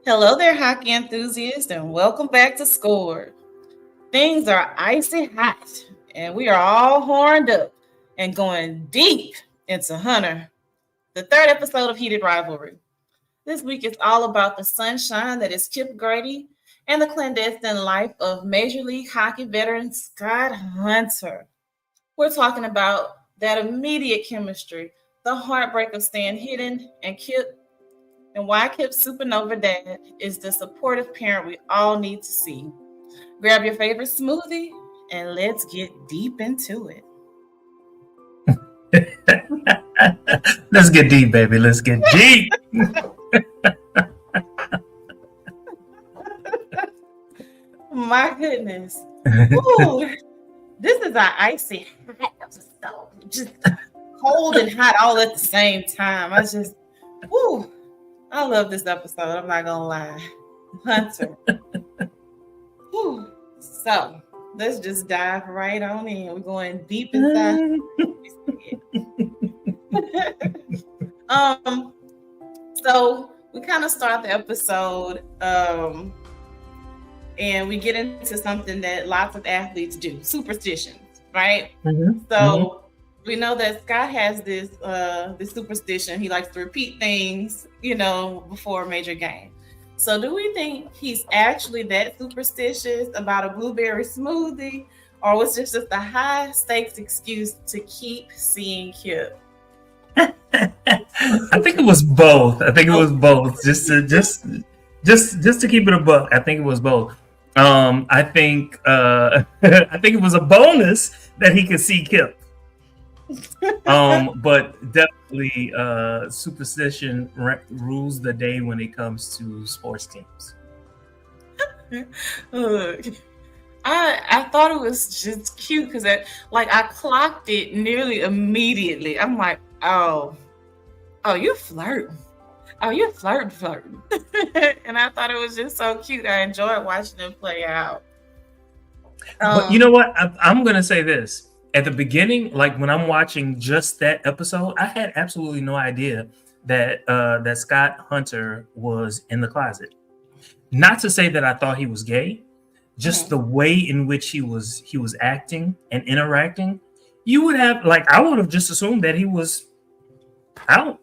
Hello there, hockey enthusiasts, and welcome back to Score. Things are icy hot, and we are all horned up and going deep into Hunter, the third episode of Heated Rivalry. This week is all about the sunshine that is Kip Grady and the clandestine life of Major League Hockey veteran Scott Hunter. We're talking about that immediate chemistry, the heartbreak of staying hidden, and why Kip's supernova dad is the supportive parent we all need to see. Grab your favorite smoothie and let's get deep into it. Let's get deep, baby. Let's get deep. My goodness. Ooh, this is our icy hot episode. Just cold and hot all at the same time. I love this episode. I'm not gonna lie. Hunter. Whew. So let's just dive right on in. We're going deep inside. So we kind of start the episode and we get into something that lots of athletes do, superstitions, right? We know that Scott has this superstition. He likes to repeat things, before a major game. So do we think he's actually that superstitious about a blueberry smoothie, or was this just a high stakes excuse to keep seeing Kip? I think it was both. Just to keep it a buck. I think it was both. I think it was a bonus that he could see Kip. But definitely superstition rules the day when it comes to sports teams. Look, I thought it was just cute because I clocked it nearly immediately. I'm like, oh, you're flirting. Oh, you're flirting. And I thought it was just so cute. I enjoyed watching them play out. But you know what? I'm going to say this. At the beginning, like when I'm watching just that episode, I had absolutely no idea that Scott Hunter was in the closet. Not to say that I thought he was gay, just the way in which he was acting and interacting. You would have I would have just assumed that he was out.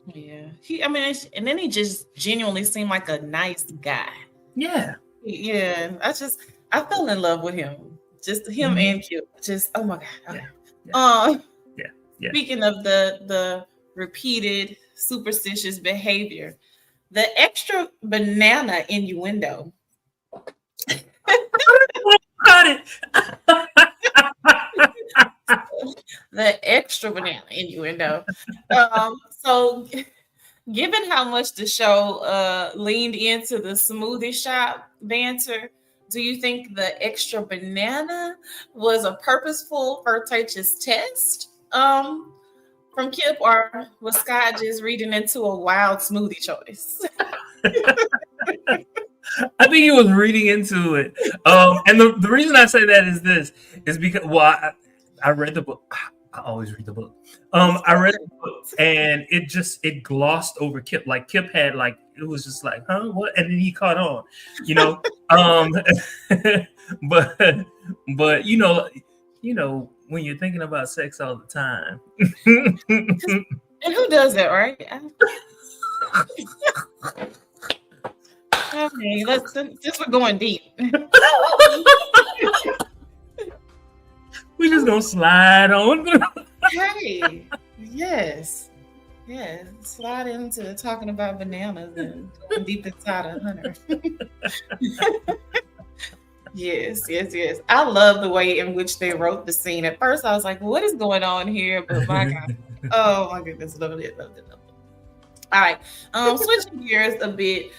Yeah, and then he just genuinely seemed like a nice guy. Yeah. I fell in love with him. Just him and Kip. Just oh my god. Okay. Yeah. Speaking of the repeated superstitious behavior, the extra banana innuendo. The extra banana innuendo. So given how much the show leaned into the smoothie shop banter, do you think the extra banana was a purposeful flirtatious test from Kip, or was Scott just reading into a wild smoothie choice? I think he was reading into it. And the reason I say that is because, I read the book. I always read the book. I read the book and it glossed over Kip. Like Kip had it was just like, huh, what? And then he caught on, but when you're thinking about sex all the time. And who does that, right? Okay, since we're going deep. We're just gonna slide on. Hey, yes. Slide into talking about bananas and going deep inside of Hunter. Yes. I love the way in which they wrote the scene. At first, I was like, "What is going on here?" But my God, oh my goodness, love it. All right, switching gears a bit.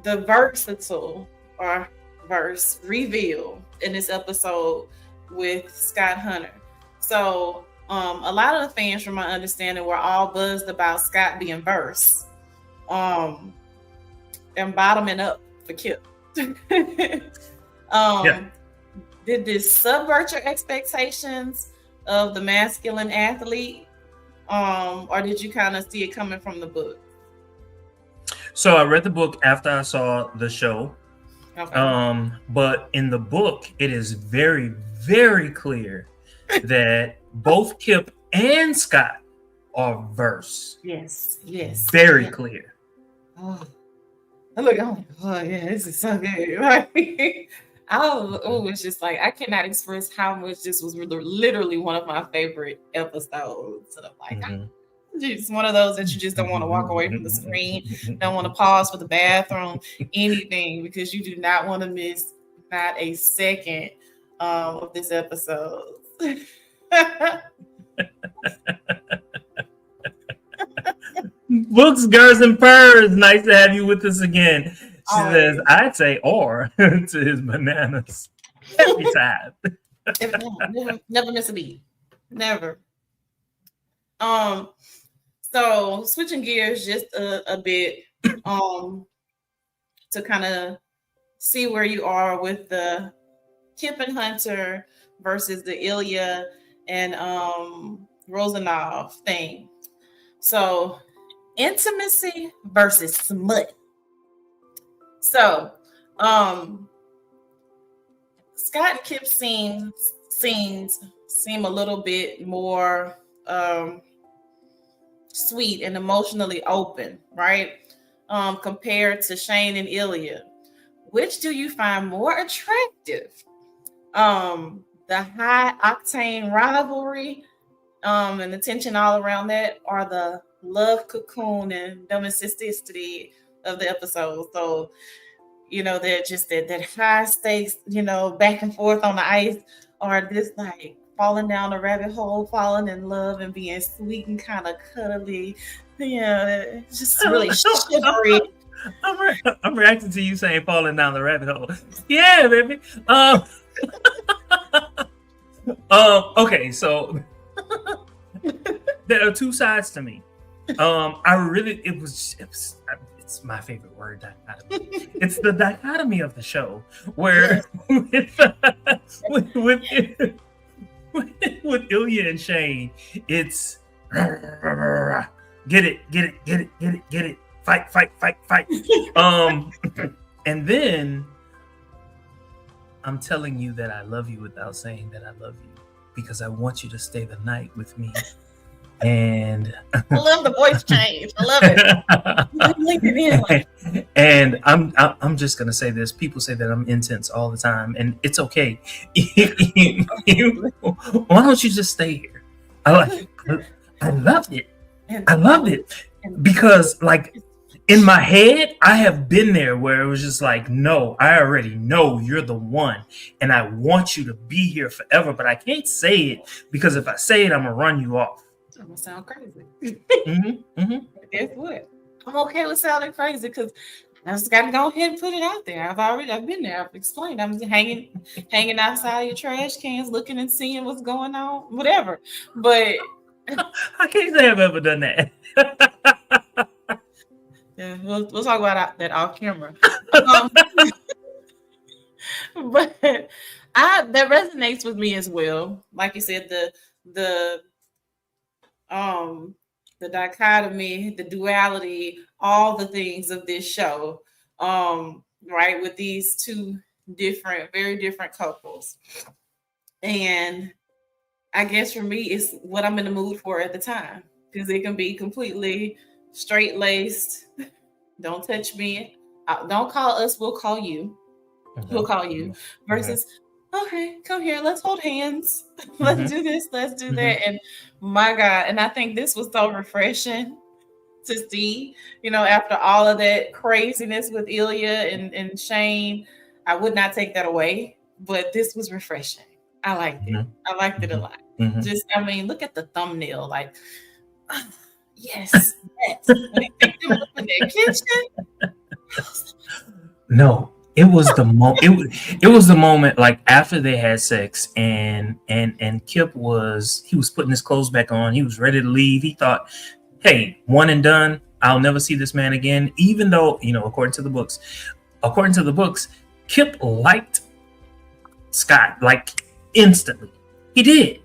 The versatile or verse reveal in this episode with Scott Hunter. So a lot of the fans, from my understanding, were all buzzed about Scott being verse and bottoming up for Kip. Did this subvert your expectations of the masculine athlete? or did you kind of see it coming from the book? So I read the book after I saw the show. Okay. But in the book, it is very, very clear that both Kip and Scott are verse. Yes. Very clear. Oh, look, oh yeah, this is so good. Like, it's just like I cannot express how much this was literally one of my favorite episodes. And I'm like, just one of those that you just don't want to walk away from the screen, don't want to pause for the bathroom, anything, because you do not want to miss not a second of this episode. Books, girls, and purrs. Nice to have you with us again. She says, I'd say or to his bananas every time. Never miss a beat. Never. So switching gears just a bit, to kind of see where you are with the Kip and Hunter versus the Ilya and Rosanov thing. So intimacy versus smut. So Scott and Kip scenes seem a little bit more sweet and emotionally open, right? Compared to Shane and Ilya. Which do you find more attractive? The high octane rivalry and the tension all around that, or the love cocoon and domesticity of the episode? So, they're just that high stakes, back and forth on the ice, or this like falling down the rabbit hole, falling in love and being sweet and kind of cuddly. Just really shivery. I'm reacting to you saying falling down the rabbit hole. Yeah, baby. Okay, so there are two sides to me. It's my favorite word, dichotomy. It's the dichotomy of the show where with Ilya and Shane, it's get it, fight. And then I'm telling you that I love you without saying that I love you because I want you to stay the night with me. And I love the voice change. I love it. And I'm just gonna say this. People say that I'm intense all the time, and it's okay. Why don't you just stay here? I loved it. I loved it because, like, in my head, I have been there where it was just like, no, I already know you're the one, and I want you to be here forever. But I can't say it because if I say it, I'm gonna run you off. I'm gonna sound crazy. Guess what? I'm okay with sounding crazy because I just gotta go ahead and put it out there. I've been there. I've explained. I'm hanging outside your trash cans, looking and seeing what's going on, whatever. But I can't say I've ever done that. Yeah, we'll talk about that off camera. But that resonates with me as well. Like you said, the dichotomy, the duality, all the things of this show, right, with these two very different couples. And I guess for me, it's what I'm in the mood for at the time, because it can be completely straight-laced. Don't touch me. Don't call us. We'll call you. We'll call you. Versus, okay, come here. Let's hold hands. Let's do this. Let's do that. And my God, and I think this was so refreshing to see, after all of that craziness with Ilya and Shane. I would not take that away, but this was refreshing. I liked it. I liked it a lot. Just, look at the thumbnail. Like, yes. When they picked him up in their kitchen. No, it was the moment. It was the moment, like, after they had sex, and Kip was putting his clothes back on. He was ready to leave. He thought, hey, one and done. I'll never see this man again. Even though, according to the books, Kip liked Scott, like, instantly. He did.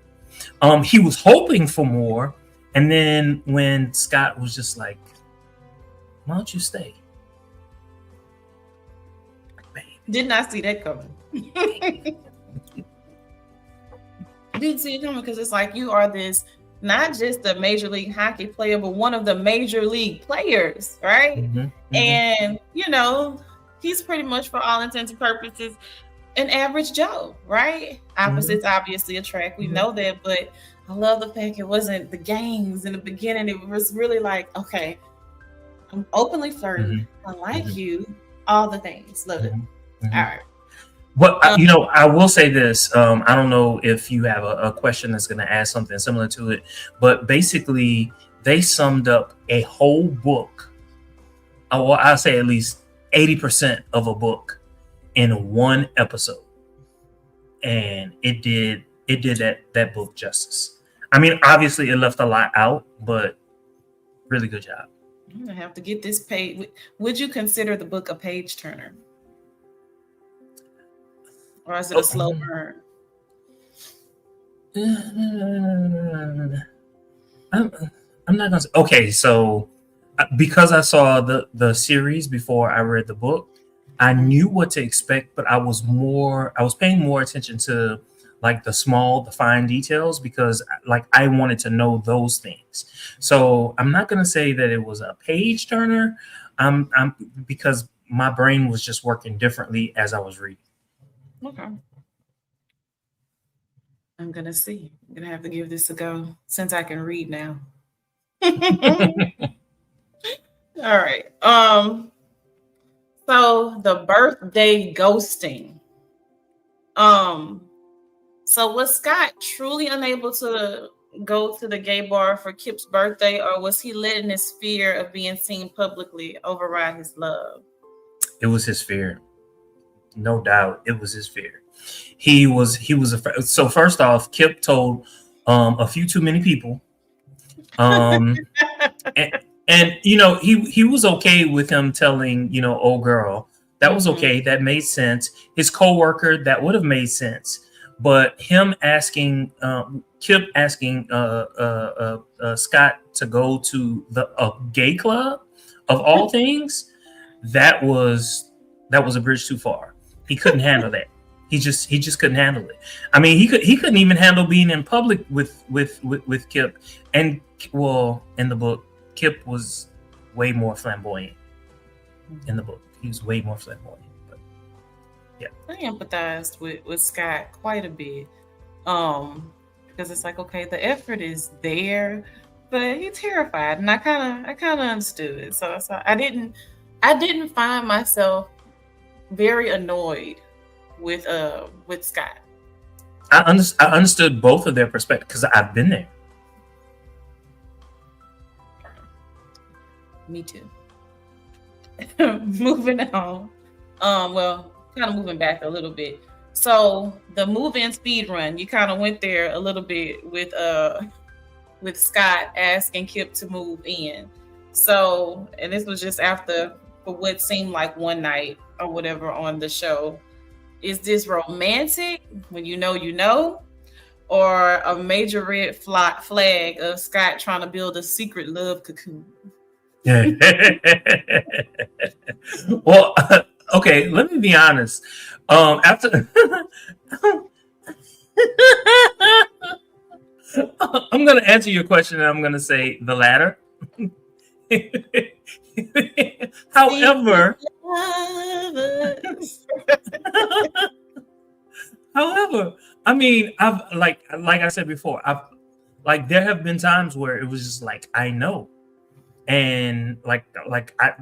He was hoping for more, And then when Scott was just like, why don't you stay? Did not see that coming. Didn't see it coming because it's like you are this not just a major league hockey player, but one of the major league players, right? And you know, he's pretty much, for all intents and purposes, an average Joe, right? Opposites obviously attract. We know that, but I love the fact it wasn't the games in the beginning. It was really like, okay, I'm openly flirting. I like you. All the things. Love it. All right. Well, you know, I will say this. I don't know if you have a question that's going to add something similar to it, but basically they summed up a whole book. I'll say at least 80% of a book in one episode, and it did that book justice. I mean, obviously it left a lot out, but really good job. I'm gonna have to get this page. Would you consider the book a page turner? Or is it a slow burn? I'm not gonna say. Okay, so because I saw the series before I read the book, I knew what to expect, but I was paying more attention to like the fine details, because like I wanted to know those things. So I'm not gonna say that it was a page turner. I'm because my brain was just working differently as I was reading. Okay. I'm gonna see. I'm gonna have to give this a go since I can read now. All right. So the birthday ghosting. So was Scott truly unable to go to the gay bar for Kip's birthday, or was he letting his fear of being seen publicly override his love? It was his fear. No doubt, it was his fear. He was so first off, Kip told a few too many people, and you know he was okay with him telling, you know, old girl. That was okay. That made sense. His coworker, that would have made sense. But him asking Kip asking Scott to go to a gay club of all things, that was a bridge too far. He couldn't handle that. He just couldn't handle it. I mean, he couldn't even handle being in public with Kip. And well, in the book, Kip was way more flamboyant. In the book, he was way more flamboyant. But yeah, I empathized with Scott quite a bit, because it's like, okay, the effort is there, but he's terrified, and I kind of understood. So I didn't find myself very annoyed with Scott. I understood both of their perspectives because I've been there. Me too. Moving on. Well, kind of moving back a little bit. So the move-in speed run, you kind of went there a little bit with Scott asking Kip to move in. So, and this was just after, for what seemed like one night or whatever on the show. Is this romantic when you know, or a major red flag of Scott trying to build a secret love cocoon? Well, okay, let me be honest. After I'm going to answer your question, and I'm going to say the latter. However, I mean, I've like I said before, there have been times where it was just like, I know, and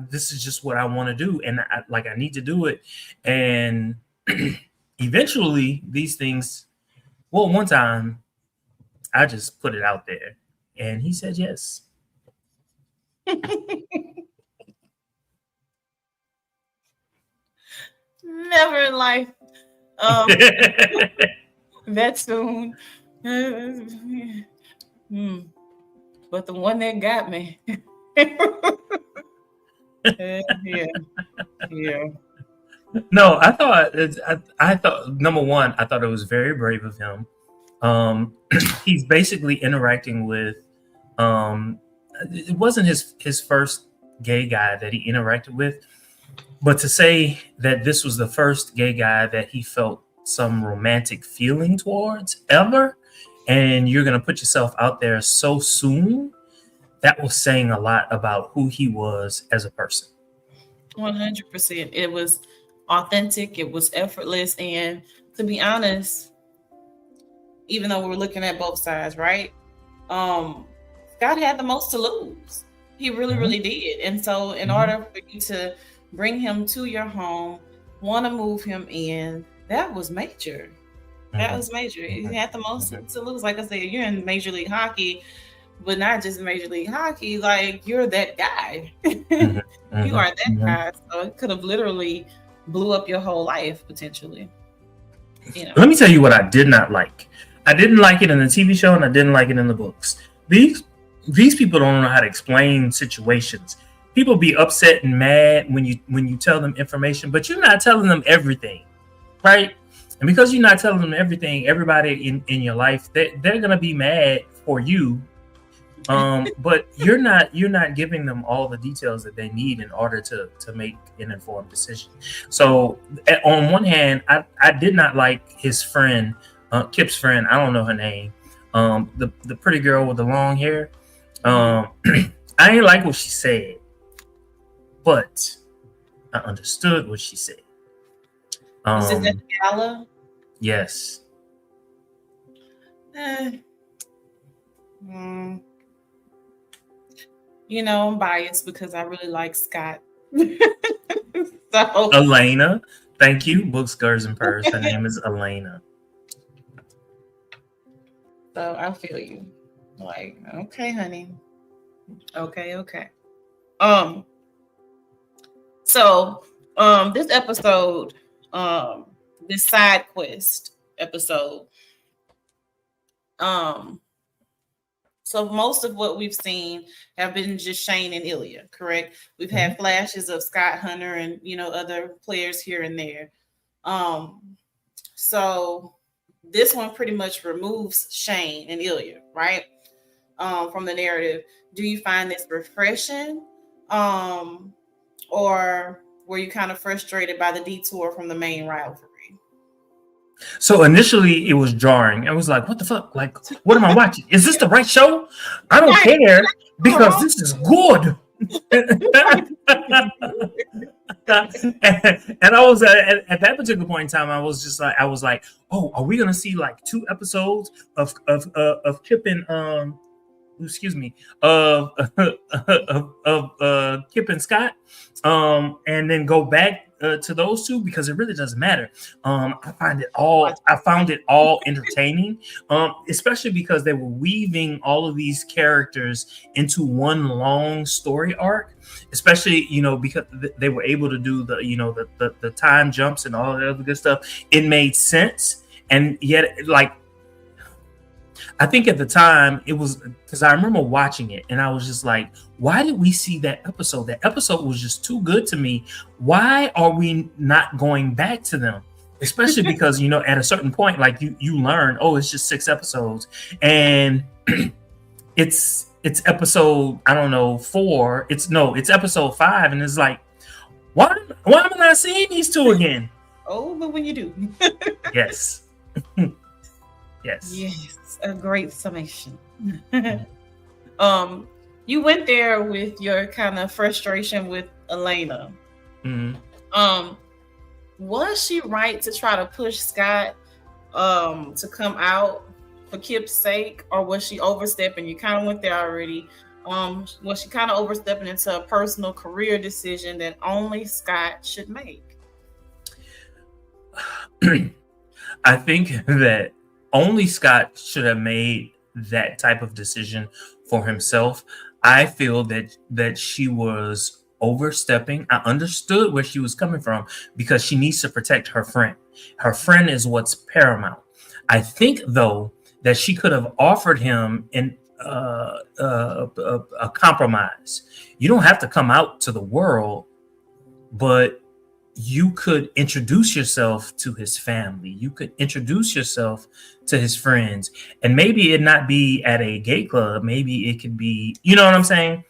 this is just what I want to do, and I need to do it, and eventually these things. Well, one time I just put it out there, and he said yes. Never in life. That soon. But the one that got me. Yeah. No, I thought number one, I thought it was very brave of him. He's basically interacting with It wasn't his first gay guy that he interacted with, but to say that this was the first gay guy that he felt some romantic feeling towards ever, and you're going to put yourself out there so soon, that was saying a lot about who he was as a person. 100%. It was authentic, it was effortless, and to be honest, even though we're looking at both sides, right? Scott had the most to lose. He really, really did. And so, in order for you to bring him to your home, want to move him in, that was major. That was major. He had the most to lose. Like I said, you're in Major League Hockey, but not just Major League Hockey. Like, you're that guy. You are that guy. So it could have literally blew up your whole life potentially. You know. Let me tell you what I did not like. I didn't like it in the TV show, and I didn't like it in the books. These people don't know how to explain situations. People be upset and mad when you tell them information, but you're not telling them everything, right? And because you're not telling them everything, everybody in your life, they're gonna be mad for you. But you're not giving them all the details that they need in order to make an informed decision. So on one hand, I did not like his friend, Kip's friend. I don't know her name. The pretty girl with the long hair. I didn't like what she said, but I understood what she said. Is it that gala? Yes. You know, I'm biased because I really like Scott. So Elena, thank you. Books, Girls, and Purrs. Her name is Elena. So I feel you. Like, okay, honey. Okay. So this episode, this side quest episode, so most of what we've seen have been just Shane and Ilya, correct? We've had flashes of Scott, Hunter, and other players here and there. So this one pretty much removes Shane and Ilya, right? From the narrative. Do you find this refreshing? Or were you kind of frustrated by the detour from the main rivalry? So initially it was jarring. I was like, what the fuck? Like, what am I watching? Is this the right show? I don't care because this is good. And I was at that particular point in time, I was like, oh, are we gonna see like 2 episodes of Kip and of Kip and Scott, and then go back to those 2, because it really doesn't matter. I found it all entertaining, especially because they were weaving all of these characters into one long story arc, especially because they were able to do the time jumps and all that other good stuff. It made sense, and yet I think at the time it was because I remember watching it and I was just like, why did we see that episode? That episode was just too good to me. Why are we not going back to them? Especially because, at a certain point, like you learn, oh, it's just 6 episodes. And it's episode, I don't know, 4. It's episode 5. And it's like, why am I not seeing these 2 again? Oh, but when you do. Yes. Yes, a great summation. You went there with your kind of frustration with Elena. Was she right to try to push Scott to come out for Kip's sake, or was she overstepping? You kind of went there already. Was she kind of overstepping into a personal career decision that only Scott should make? I think that only Scott should have made that type of decision for himself. I feel that she was overstepping. I understood where she was coming from because she needs to protect her friend. Her friend is what's paramount. I think, though, that she could have offered him a compromise. You don't have to come out to the world, but you could introduce yourself to his family. You could introduce yourself to his friends. And maybe it not be at a gay club. Maybe it could be, you know what I'm saying?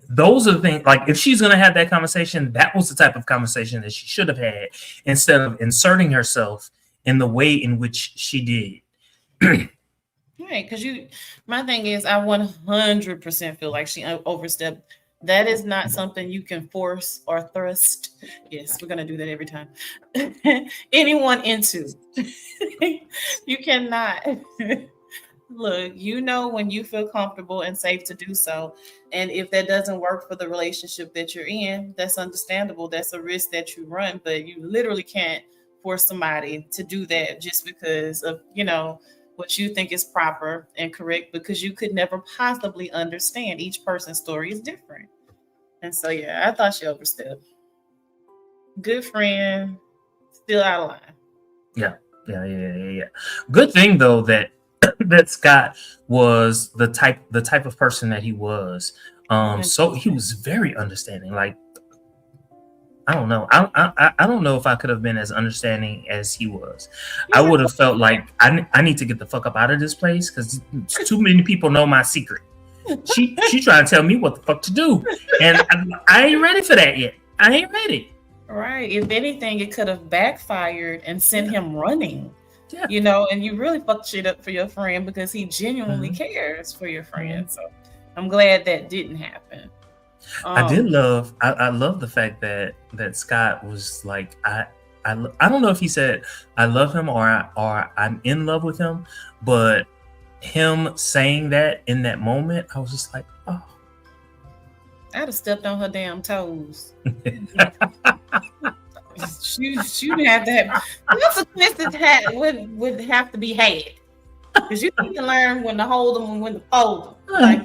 Those are the things, like if she's going to have that conversation, that was the type of conversation that she should have had instead of inserting herself in the way in which she did. Right, because my thing is, I 100% feel like she overstepped. That is not something you can force or thrust. Yes, we're gonna do that every time. Anyone into. You cannot. Look, when you feel comfortable and safe to do so. And if that doesn't work for the relationship that you're in, that's understandable. That's a risk that you run, but you literally can't force somebody to do that just because of, what you think is proper and correct, because you could never possibly understand. Each person's story is different. And so, yeah, I thought she overstepped. Good friend, still out of line. Yeah. Good thing though that Scott was the type of person that he was. So he was very understanding. Like, I don't know. I don't know if I could have been as understanding as he was. I would have felt like I need to get the fuck up out of this place because too many people know my secret. She trying to tell me what the fuck to do, and I ain't ready for that yet. I ain't ready. Right. If anything, it could have backfired and sent him running. Yeah. And you really fucked shit up for your friend because he genuinely cares for your friend. So I'm glad that didn't happen. I did love. I love the fact that Scott was like, I don't know if he said I love him or I'm in love with him, but him saying that in that moment, I was just like, oh. I'd have stepped on her damn toes. She would have to have consequences would have to be had, because you need to learn when to hold them and when to fold them. Like,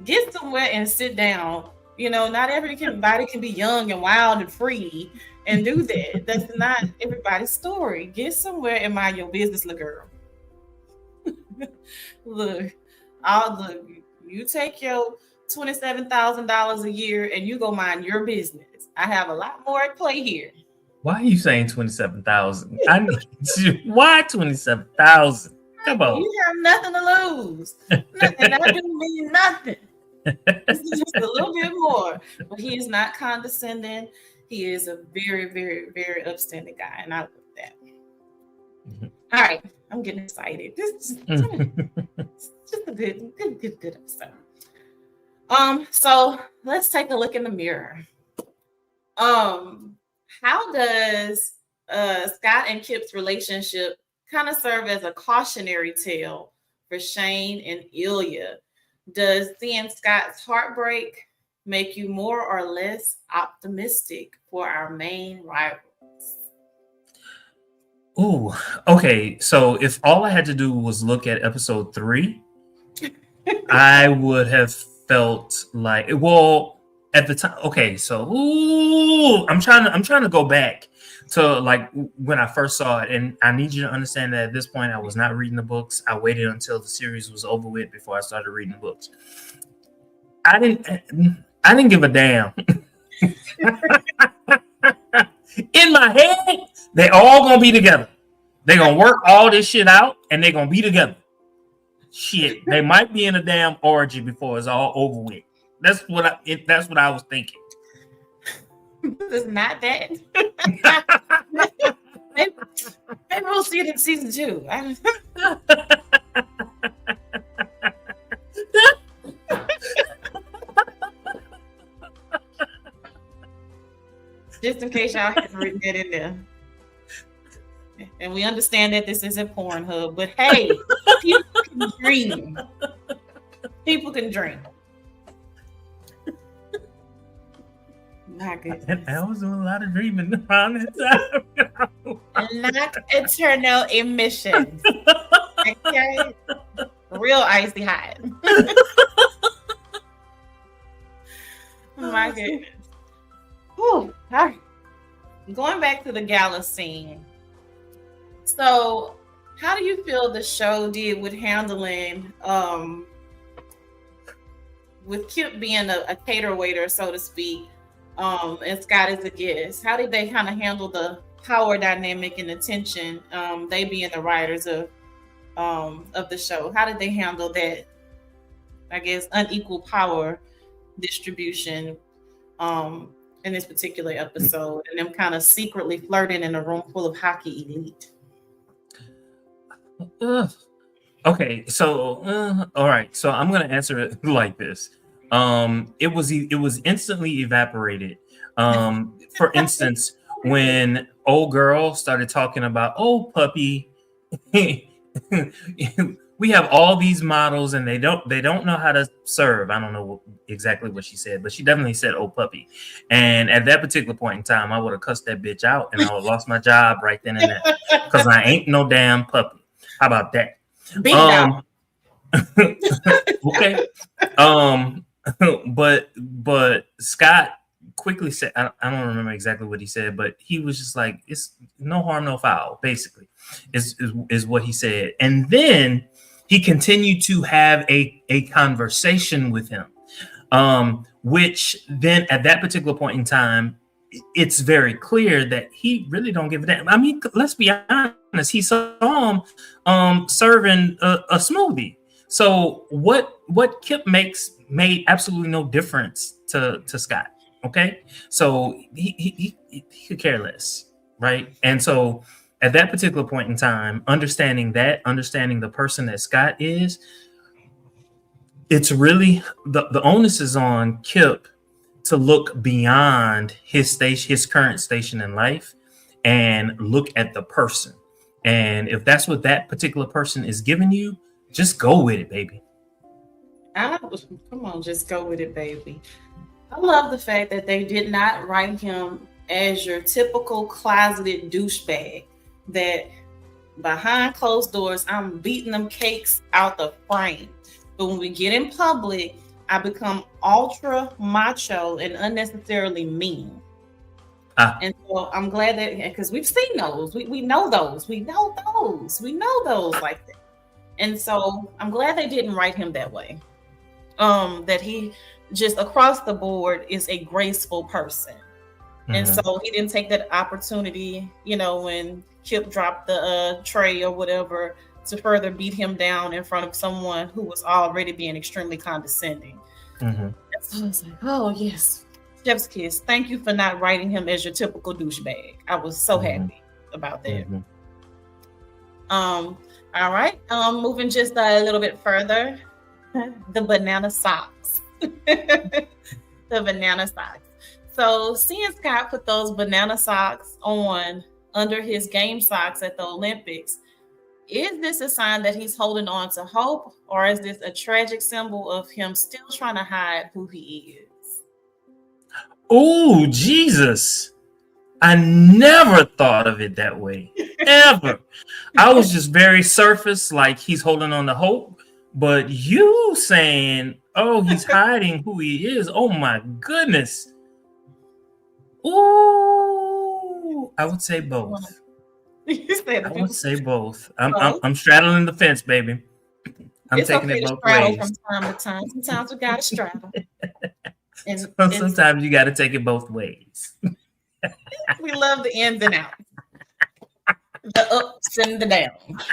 get somewhere and sit down. Not everybody can be young and wild and free and do that. That's not everybody's story. Get somewhere and mind your business, little girl. Look, you take your $27,000 a year and you go mind your business. I have a lot more at play here. Why are you saying 27,000? I need to. Why 27,000? Come on. You have nothing to lose. Nothing. I do mean nothing. This is just a little bit more. But he is not condescending. He is a very, very, very upstanding guy, and I love that. Mm-hmm. All right, I'm getting excited. This is just a good episode. So let's take a look in the mirror. How does Scott and Kip's relationship kind of serve as a cautionary tale for Shane and Ilya? Does seeing Scott's heartbreak make you more or less optimistic for our main rivals? Ooh, okay. So if all I had to do was look at episode 3, I would have felt like, well, at the time. Okay, so I'm trying to go back to like when I first saw it, and I need you to understand that at this point I was not reading the books. I waited until the series was over with before I started reading the books. I didn't give a damn. In my head, they all gonna be together. They're gonna work all this shit out, and they're gonna be together. Shit, they might be in a damn orgy before it's all over with. That's what I was thinking. It's not that. Maybe we'll see it in season 2. Just in case y'all haven't written that in there. And we understand that this isn't Pornhub, but hey, people can dream. People can dream. My goodness. And I was doing a lot of dreaming around that time. Not eternal emissions. Okay? Real icy hot. My goodness. Whew. All right. Going back to the gala scene. So, how do you feel the show did with handling with Kip being a cater waiter, so to speak, And Scott is a guest. How did they kind of handle the power dynamic and the tension? They being the writers of the show. How did they handle that? I guess unequal power distribution in this particular episode, and them kind of secretly flirting in a room full of hockey elite. Okay, so all right, so I'm gonna answer it like this. It was instantly evaporated. For instance, when old girl started talking about, oh puppy, we have all these models and they don't know how to serve. I don't know exactly what she said, but she definitely said, oh puppy. And at that particular point in time, I would have cussed that bitch out and I would have lost my job right then and there because I ain't no damn puppy. How about that? Beat it out. Okay. But Scott quickly said, I don't remember exactly what he said, but he was just like, it's no harm, no foul, basically, is what he said. And then he continued to have a conversation with him, which then at that particular point in time, it's very clear that he really don't give a damn. I mean, let's be honest. He saw him serving a smoothie. So what Kip made absolutely no difference to Scott. Okay, so he could care less, right? And so at that particular point in time, understanding the person that Scott is, it's really the onus is on Kip to look beyond his current station in life and look at the person. And if that's what that particular person is giving you, just go with it, baby. Come on, just go with it, baby. I love the fact that they did not write him as your typical closeted douchebag that behind closed doors, I'm beating them cakes out the frame. But when we get in public, I become ultra macho and unnecessarily mean. And so I'm glad that, because we've seen those. We know those. We know those like that. And so I'm glad they didn't write him that way. That he just across the board is a graceful person. Mm-hmm. And so he didn't take that opportunity, when Kip dropped the tray or whatever, to further beat him down in front of someone who was already being extremely condescending. Mm-hmm. So I was like, oh yes, chef's kiss. Thank you for not writing him as your typical douchebag. I was so happy about that. Mm-hmm. All right. Moving just a little bit further, the banana socks. The banana socks. So seeing Scott put those banana socks on under his game socks at the Olympics, is this a sign that he's holding on to hope, or is this a tragic symbol of him still trying to hide who he is? Oh, Jesus. I never thought of it that way. Ever. I was just very surface, like he's holding on to hope. But you saying, oh, he's hiding who he is. Oh, my goodness. Ooh, I would say both. I would say both. I'm straddling the fence, baby. I'm taking it both ways. From time to time. Sometimes we gotta straddle. And sometimes you gotta take it both ways. We love the ins and outs, the ups and the downs.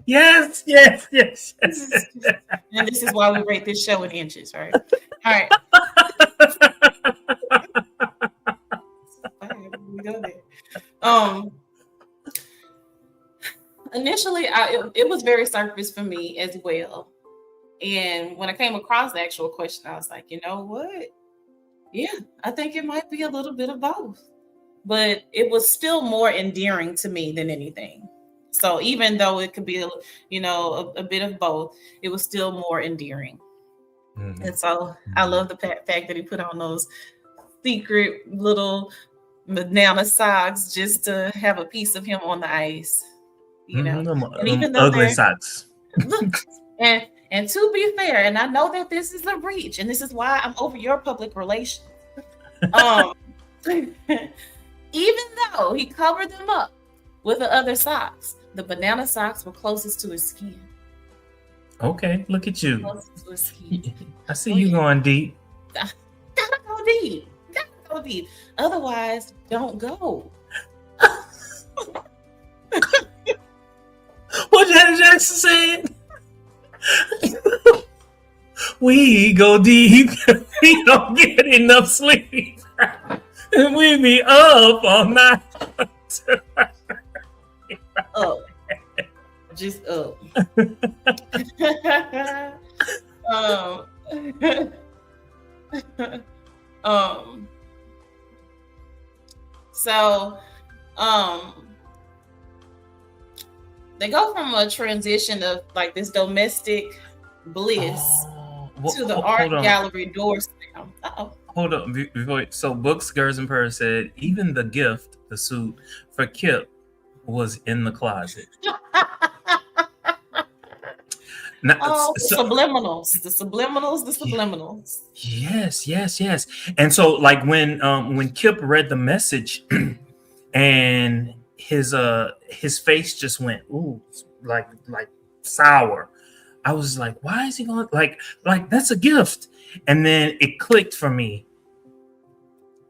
Yes. And this is why we rate this show in inches, right? All right. We go there. Initially, it was very surface for me as well. And when I came across the actual question, I was like, you know what? Yeah, I think it might be a little bit of both. But it was still more endearing to me than anything. So even though it could be, a bit of both, it was still more endearing. Mm-hmm. And so I love the fact that he put on those secret little banana socks just to have a piece of him on the ice, and even though ugly socks. And to be fair, and I know that this is a reach, and this is why I'm over your public relations. Even though he covered them up with the other socks, the banana socks were closest to his skin. Okay, look at you. Whiskey. I see you going deep. Gotta go deep. Gotta go deep. Otherwise, don't go. What Janet Jackson said? We go deep. We don't get enough sleep. And we be up all night. Up. Just up. um, um, so, they go from a transition of like this domestic bliss to the art gallery doors now. Hold up. So Books, Girls, and Purrs said even the gift, the suit for Kip, was in the closet. Now, subliminals, the subliminals. Yes. And so, like when Kip read the message, and his face just went like sour. I was like, why is he going like that's a gift? And then it clicked for me.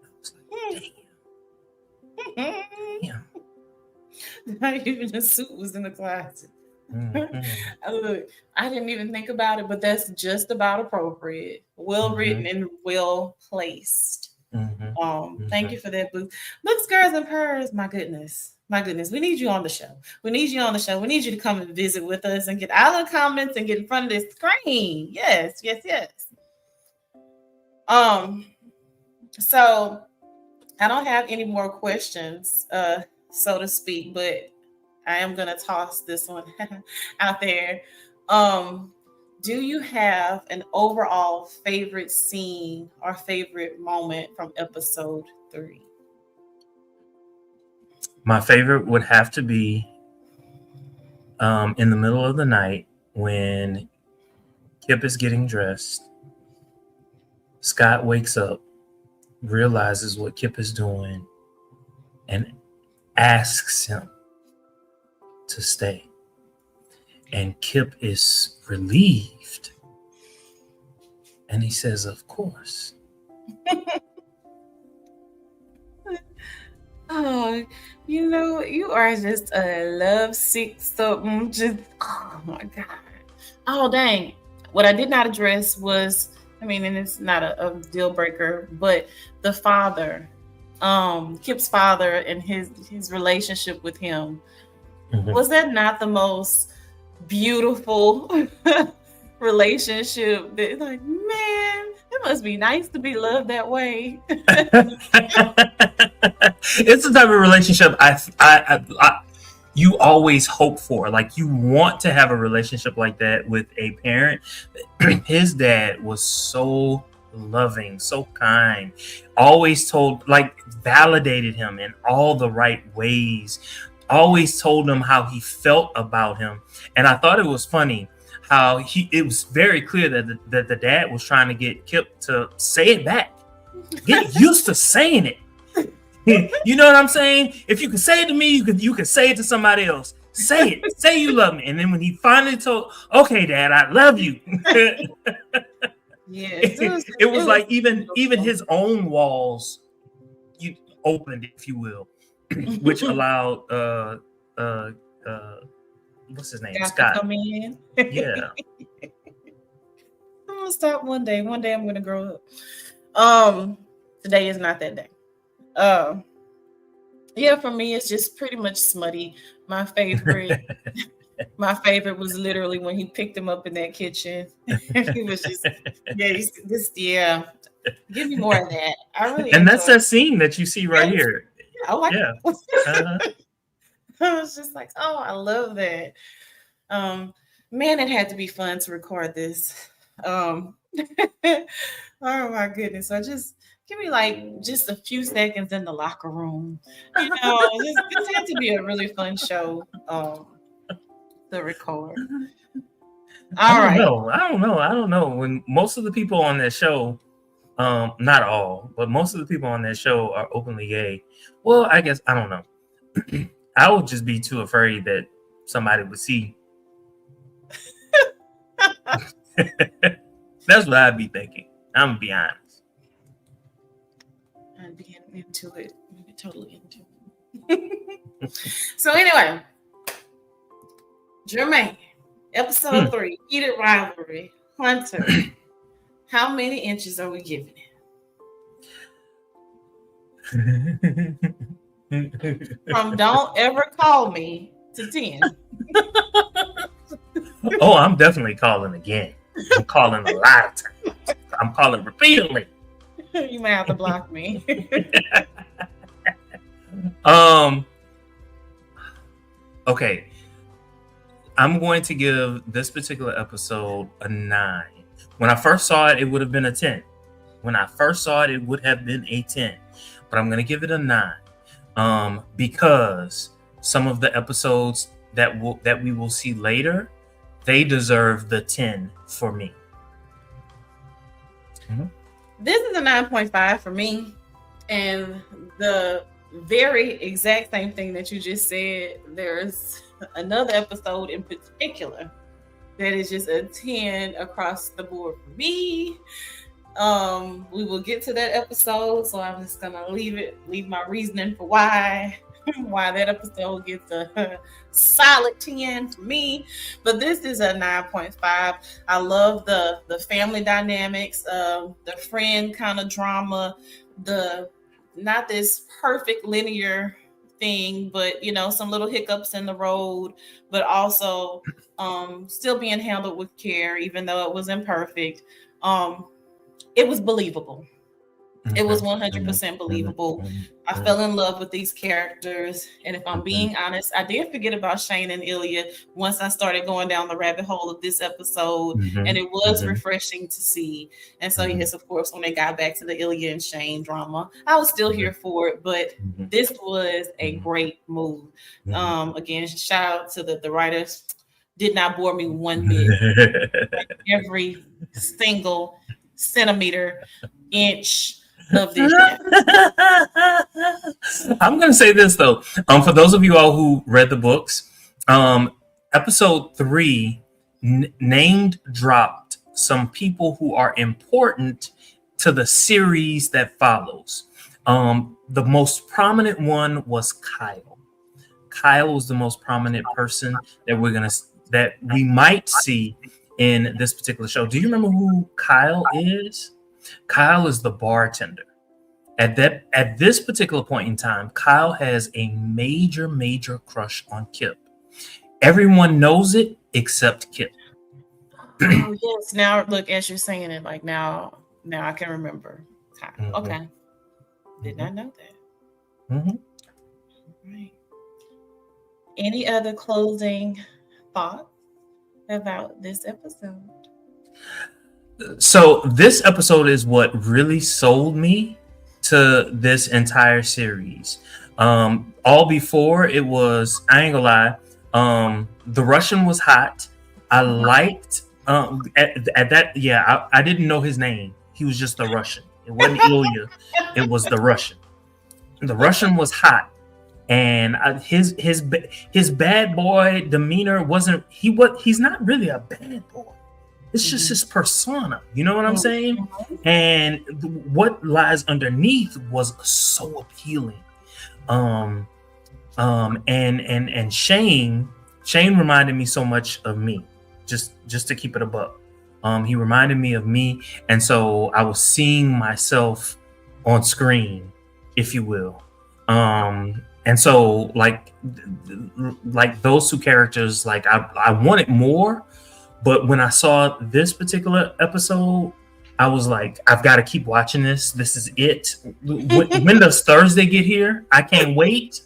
I was like, damn. Not even the suit was in the closet. Mm-hmm. Look, I didn't even think about it, but that's just about appropriate. Well written and well placed. Thank you for that, Books, Girls, and Purrs. My goodness. We need you on the show. We need you to come and visit with us and get out of the comments and get in front of this screen. Yes. So I don't have any more questions, so to speak, but I am gonna toss this one out there. Do you have an overall favorite scene or favorite moment from episode 3? My favorite would have to be in the middle of the night when Kip is getting dressed. Scott wakes up, realizes what Kip is doing, and asks him to stay. And Kip is relieved. And he says, of course. Oh, you are just a lovesick something. Just, oh my God. Oh, dang. What I did not address was, and it's not a deal breaker, but the father, Kip's father and his relationship with him. Mm-hmm. Was that not the most beautiful relationship? That, like, man, it must be nice to be loved that way. It's the type of relationship I you always hope for. Like, you want to have a relationship like that with a parent. His dad was so loving, so kind, always validated him in all the right ways, always told him how he felt about him. And I thought it was funny how it was very clear that the dad was trying to get Kip to say it back. Get used to saying it. You know what I'm saying? If you can say it to me, you can say it to somebody else. Say it. Say you love me. And then when he finally told, okay, Dad, I love you. It was like even his own walls opened, if you will, which allowed what's his name? Scott. Come in. Yeah. I'm gonna stop one day. One day I'm gonna grow up. Today is not that day. Yeah, for me it's just pretty much smutty. My favorite was literally when he picked him up in that kitchen. He was just give me more of that. I really and that's that scene that you see right here. I like it. I was just like, oh, I love that. Man, it had to be fun to record this. Oh my goodness. So just give me just a few seconds in the locker room. This had to be a really fun show to record. I don't know. When most of the people on that show, not all, but most of the people on that show are openly gay. Well, I guess, I don't know. I would just be too afraid that somebody would see. That's what I'd be thinking. I'm gonna be honest. I'd be into it. I'd be totally into it. So anyway, Jermaine, episode 3, Heated Rivalry, Hunter. How many inches are we giving it? From don't ever call me to 10. Oh, I'm definitely calling again. I'm calling a lot of times. I'm calling repeatedly. You may have to block me. Okay. I'm going to give this particular episode a 9. When I first saw it, it would have been a 10. When I first saw it, it would have been a 10. But I'm going to give it a 9. Because some of the episodes that we will see later, they deserve the 10 for me. Mm-hmm. This is a 9.5 for me. And the very exact same thing that you just said, there's another episode in particular that is just a 10 across the board for me. We will get to that episode, so I'm just gonna leave my reasoning for why that episode gets a solid 10 for me. But this is a 9.5. I love the family dynamics, the friend kind of drama, not this perfect linear thing, but some little hiccups in the road, but also still being handled with care, even though it was imperfect. It was believable. It was 100% believable. I fell in love with these characters. And if I'm being honest, I did forget about Shane and Ilya once I started going down the rabbit hole of this episode. And it was refreshing to see. And so, yes, of course, when they got back to the Ilya and Shane drama, I was still here for it. But this was a great move. Again, shout out to the writers. Did not bore me one bit. Every single centimeter, inch of this. I'm going to say this though. For those of you all who read the books, episode 3 named dropped some people who are important to the series that follows. The most prominent one was Kyle. Kyle was the most prominent person that we might see in this particular show. Do you remember who Kyle is? Kyle is the bartender. At this particular point in time, Kyle has a major crush on Kip. Everyone knows it except Kip. Oh, yes. Now look, as you're saying it, like now I can remember. Okay. Did not know that. Right. Any other closing thoughts about this episode? So this episode is what really sold me to this entire series. All before it was, I ain't gonna lie, the Russian was hot. I liked at that. Yeah, I didn't know his name. He was just the Russian. It wasn't Ilya. It was the Russian. The Russian was hot, and his bad boy demeanor wasn't. He's not really a bad boy. It's just his persona. You know what I'm saying? And what lies underneath was so appealing. And Shane reminded me so much of me. Just to keep it above. He reminded me of me, and so I was seeing myself on screen, if you will. And so like those two characters, like I wanted more. But when I saw this particular episode, I was like, I've got to keep watching this. This is it. When does Thursday get here? I can't wait.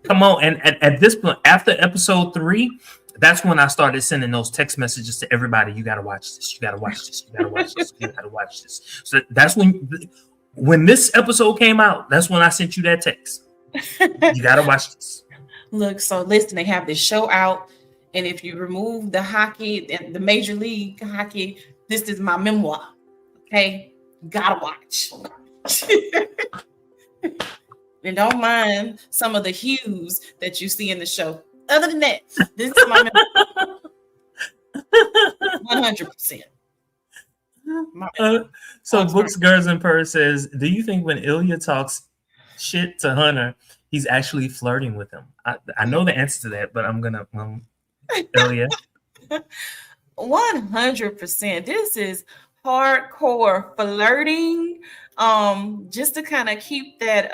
Come on. And at this point, after episode 3, that's when I started sending those text messages to everybody. You got to watch this. You got to watch this. You got to watch this. You got to watch this. So that's when this episode came out, that's when I sent you that text. You got to watch this. Look, so listen, they have this show out. And if you remove the hockey and the major league hockey, this is my memoir. Okay? Gotta watch. And don't mind some of the hues that you see in the show. Other than that, this is my memoir. 100%. So Books, Girls, and Purrs says, do you think when Ilya talks shit to Hunter, he's actually flirting with him? I know the answer to that, but I'm gonna Ilya. 100%. This is hardcore flirting. Just to kind of keep that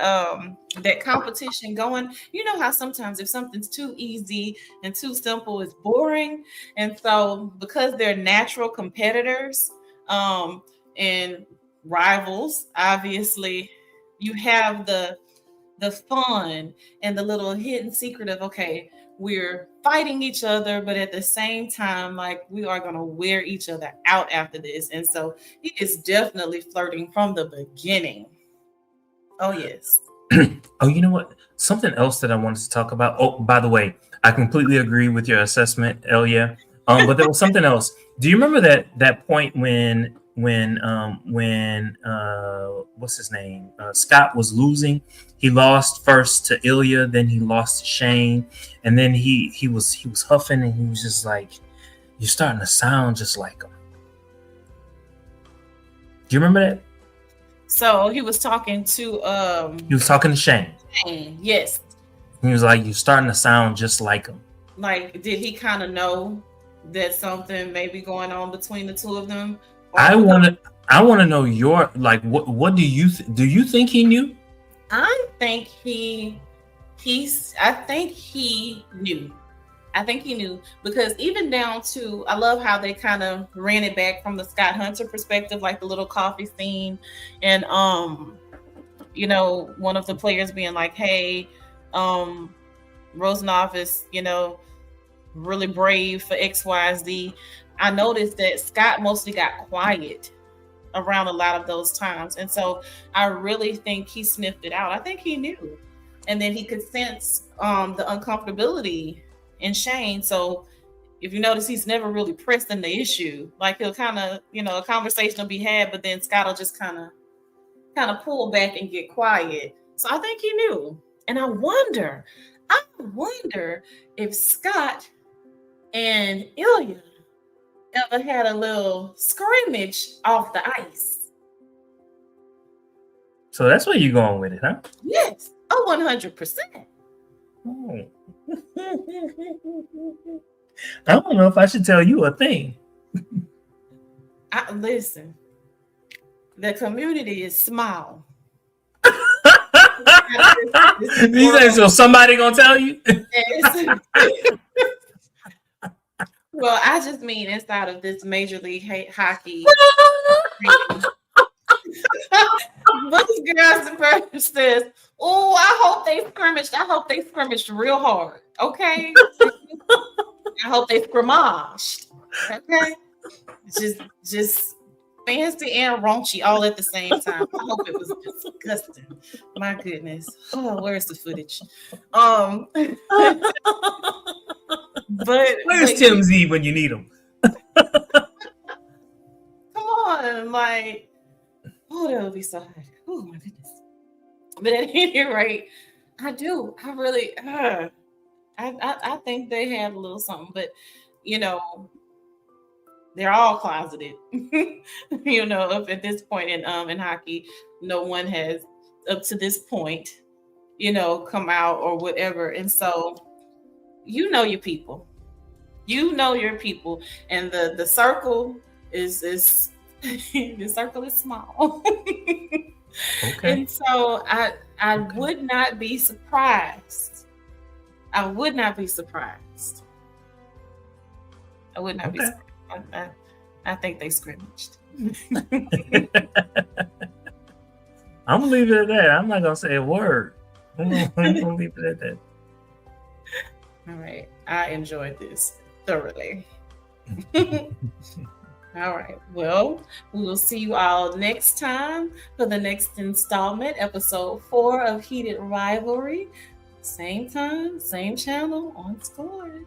that competition going. You know how sometimes if something's too easy and too simple, it's boring. And so because they're natural competitors and rivals, obviously, you have the fun and the little hidden secret of, okay, we're fighting each other, but at the same time, like, we are going to wear each other out after this. And so he is definitely flirting from the beginning. Oh, yes. Oh, you know what? Something else that I wanted to talk about. Oh, by the way, I completely agree with your assessment, Elia. But there was something else. Do you remember that point when what's his name? Scott was losing. He lost first to Ilya, then he lost to Shane, and then he was huffing, and he was just like, "You're starting to sound just like him." Do you remember that? So he was talking to Shane. Shane, yes. He was like, "You're starting to sound just like him." Like, did he kind of know that something may be going on between the two of them? I want to know your, like, what do you think he knew? I think he knew. I think he knew, because even down to, I love how they kind of ran it back from the Scott Hunter perspective, like the little coffee scene, and you know, one of the players being like, "Hey, Rosenoff is, you know, really brave for XYZ." I noticed that Scott mostly got quiet around a lot of those times. And so I really think he sniffed it out. I think he knew. And then he could sense the uncomfortability in Shane. So if you notice, he's never really pressing the issue. Like, he'll kind of, you know, a conversation will be had, but then Scott will just kind of pull back and get quiet. So I think he knew. And I wonder if Scott and Ilya ever had a little scrimmage off the ice. So that's where you're going with it, huh? Yes. Oh, 100%. Oh. I don't know if I should tell you a thing. Listen, the community is small. You say, so somebody gonna tell you? Yes. Well, I just mean inside of this Major League Hockey. Books, Girls, and Purrs says, "Oh, I hope they scrimmaged. I hope they scrimmaged real hard. Okay, I hope they scrimmaged. Okay, just fancy and raunchy all at the same time. I hope it was disgusting. My goodness. Oh, where's the footage? But where's Tim Z when you need him? Come on, like, oh, that would be so hard. Oh my goodness. But at any rate, I really, I think they had a little something, but you know, they're all closeted. You know, up at this point in hockey, no one has up to this point, you know, come out or whatever, and so you know your people. You know your people, and the circle is the circle is small. Okay. And so I would not be surprised. I would not be surprised. I would not be surprised. I think they scrimmaged. I'm gonna leave it at that. I'm not gonna say a word. I'm gonna leave it at that. All right. I enjoyed this thoroughly. All right. Well, we will see you all next time for the next installment, episode 4 of Heated Rivalry. Same time, same channel on Score.